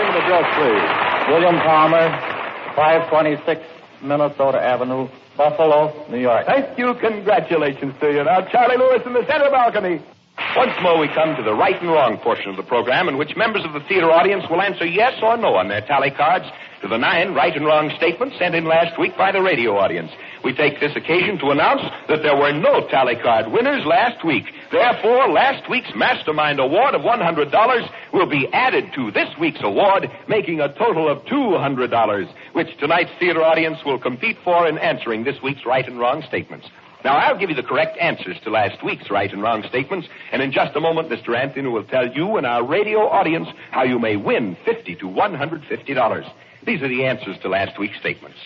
Name and address, please. William Palmer, 526 Minnesota Avenue, Buffalo, New York. Thank you. Congratulations to you. Now, Charlie Lewis in the center balcony. Once more, we come to the right and wrong portion of the program in which members of the theater audience will answer yes or no on their tally cards to the 9 right and wrong statements sent in last week by the radio audience. We take this occasion to announce that there were no tally card winners last week. Therefore, last week's Mastermind Award of $100 will be added to this week's award, making a total of $200, which tonight's theater audience will compete for in answering this week's right and wrong statements. Now, I'll give you the correct answers to last week's right and wrong statements, and in just a moment, Mr. Anthony will tell you and our radio audience how you may win $50 to $150. These are the answers to last week's statements.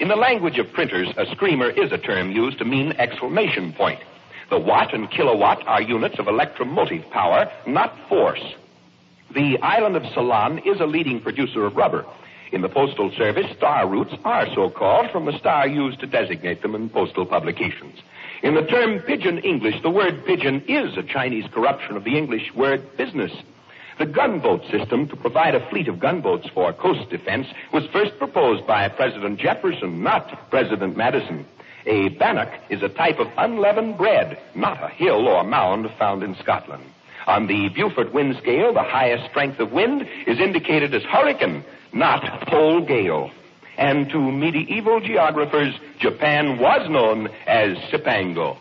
In the language of printers, a screamer is a term used to mean exclamation point. The watt and kilowatt are units of electromotive power, not force. The island of Ceylon is a leading producer of rubber. In the Postal Service, star routes are so called from the star used to designate them in postal publications. In the term pigeon English, the word pigeon is a Chinese corruption of the English word business. The gunboat system to provide a fleet of gunboats for coast defense was first proposed by President Jefferson, not President Madison. A bannock is a type of unleavened bread, not a hill or mound found in Scotland. On the Beaufort wind scale, the highest strength of wind is indicated as hurricane, not pole gale. And to medieval geographers, Japan was known as Cipango.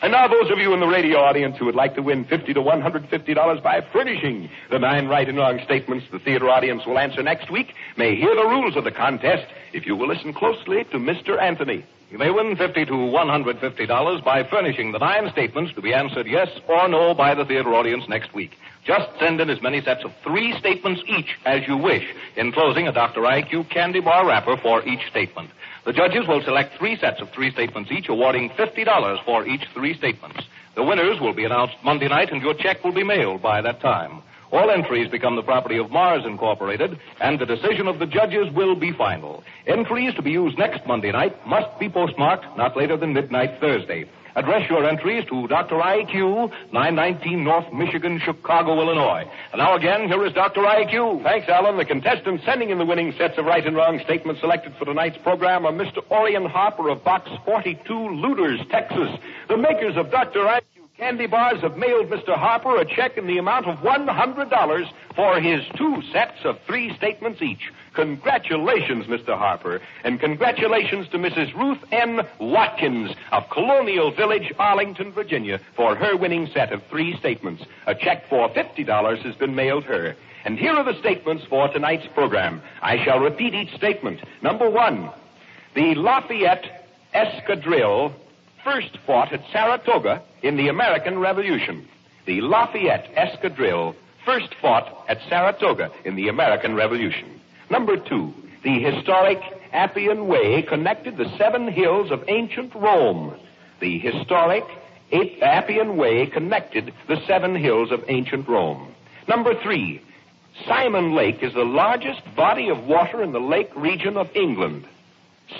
And now those of you in the radio audience who would like to win $50 to $150 by furnishing the 9 right and wrong statements the theater audience will answer next week may hear the rules of the contest if you will listen closely to Mr. Anthony. You may win $50 to $150 by furnishing the 9 statements to be answered yes or no by the theater audience next week. Just send in as many sets of 3 statements each as you wish, enclosing a Dr. IQ candy bar wrapper for each statement. The judges will select 3 sets of 3 statements each, awarding $50 for each 3 statements. The winners will be announced Monday night, and your check will be mailed by that time. All entries become the property of Mars Incorporated, and the decision of the judges will be final. Entries to be used next Monday night must be postmarked not later than midnight Thursday. Address your entries to Dr. IQ, 919 North Michigan, Chicago, Illinois. And now again, here is Dr. IQ. Thanks, Alan. The contestants sending in the winning sets of right and wrong statements selected for tonight's program are Mr. Orion Harper of Box 42, Luders, Texas. The makers of Dr. IQ candy bars have mailed Mr. Harper a check in the amount of $100 for his 2 sets of 3 statements each. Congratulations, Mr. Harper, and congratulations to Mrs. Ruth N. Watkins of Colonial Village, Arlington, Virginia, for her winning set of 3 statements. A check for $50 has been mailed her. And here are the statements for tonight's program. I shall repeat each statement. Number 1, the Lafayette Escadrille first fought at Saratoga in the American Revolution. The Lafayette Escadrille first fought at Saratoga in the American Revolution. Number 2, the historic Appian Way connected the 7 hills of ancient Rome. The historic Appian Way connected the 7 hills of ancient Rome. Number 3, Simon Lake is the largest body of water in the lake region of England.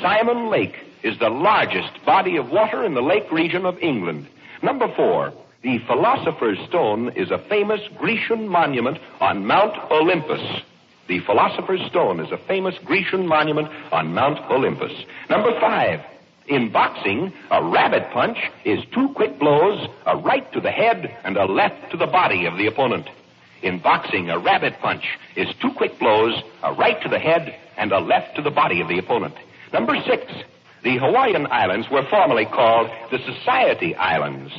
Simon Lake is the largest body of water in the lake region of England. Number 4, the Philosopher's Stone is a famous Grecian monument on Mount Olympus. The Philosopher's Stone is a famous Grecian monument on Mount Olympus. Number 5, in boxing, a rabbit punch is 2 quick blows, a right to the head and a left to the body of the opponent. In boxing, a rabbit punch is 2 quick blows, a right to the head and a left to the body of the opponent. Number 6, the Hawaiian Islands were formerly called the Society Islands.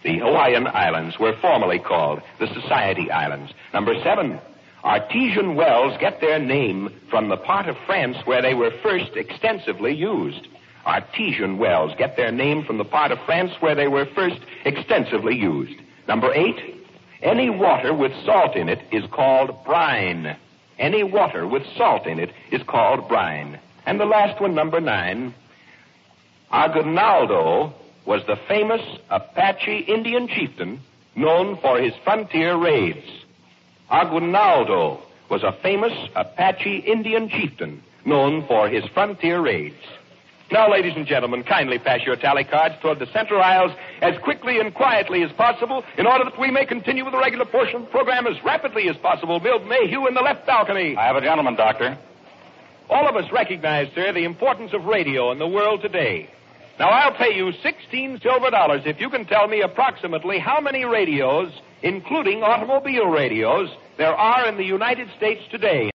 The Hawaiian Islands were formerly called the Society Islands. Number 7, artesian wells get their name from the part of France where they were first extensively used. Artesian wells get their name from the part of France where they were first extensively used. Number 8, any water with salt in it is called brine. Any water with salt in it is called brine. And the last one, number 9, Aguinaldo was the famous Apache Indian chieftain known for his frontier raids. Aguinaldo was a famous Apache Indian chieftain known for his frontier raids. Now, ladies and gentlemen, kindly pass your tally cards toward the center aisles as quickly and quietly as possible in order that we may continue with the regular portion of the program as rapidly as possible. Bill Mayhew in the left balcony. I have a gentleman, Doctor. All of us recognize, sir, the importance of radio in the world today. Now, I'll pay you $16 silver if you can tell me approximately how many radios, including automobile radios, there are in the United States today.